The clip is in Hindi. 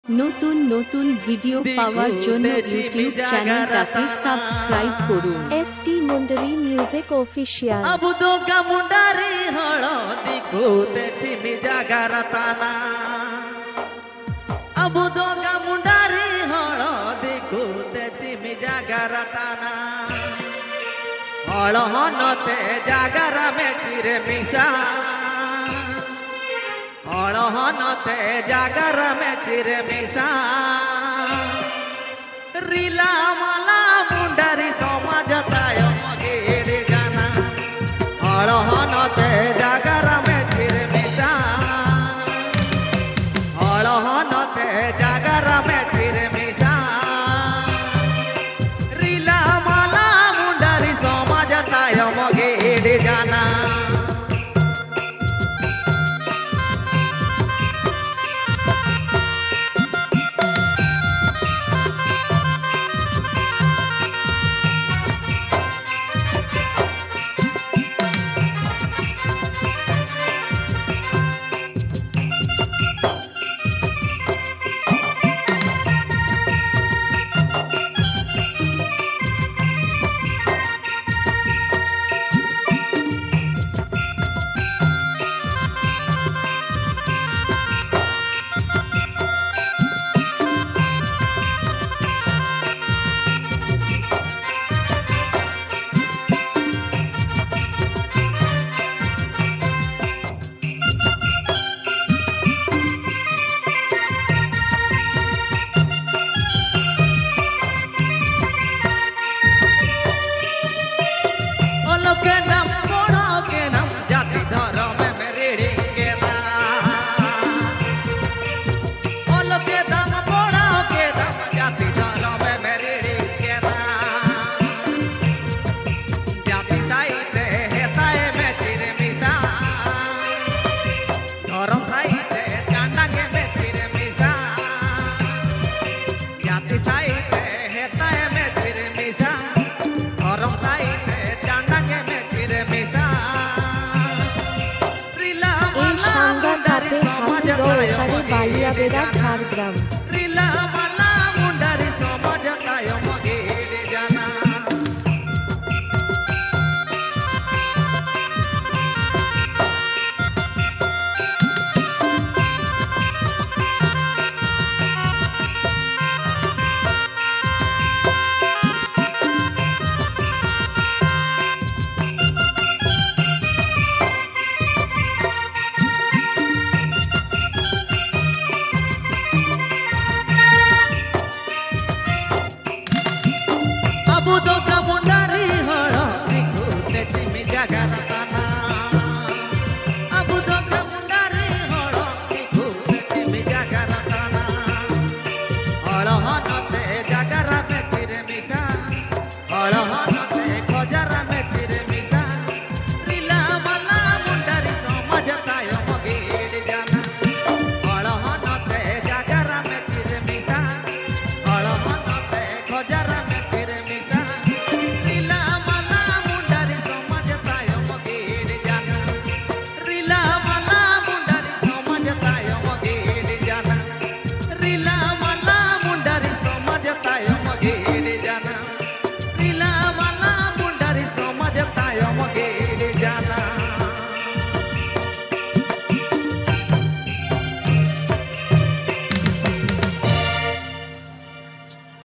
নতুন নতুন ভিডিও পাওয়ার জন্য ইউটিউব চ্যানেলটাকে সাবস্ক্রাইব করুন ST Mundari Music Official Abu दोगा Mundari हळदी कोते चिमी जागरताना अबु दोगा मुंडारी हळदी कोते चिमी जागरताना हळहनते जागर में चिरे मिसा हळहनते जागर में चिरे मिसा रीला माला मुंडारी समाजताय मगेरे जाना हळहनते जागर में चिरे मिसा हळहनते जागर में चिरे मिसा रीला माला मुंडारी समाजताय मगेरे जाना के नाम कोड़ा के नाम जाति धर्म में रेड़ी के ओलो के दाम कोड़ा के दाम जाति धर्म में रेड़ी के जाति साइते हेताए में चिरे मिसा धर्म साइते चांडा के में चिरे मिसा जाति साइते हेताए में चिरे मिसा धर्म साइते बालियाबेड़ा झारग्राम अबु दोगा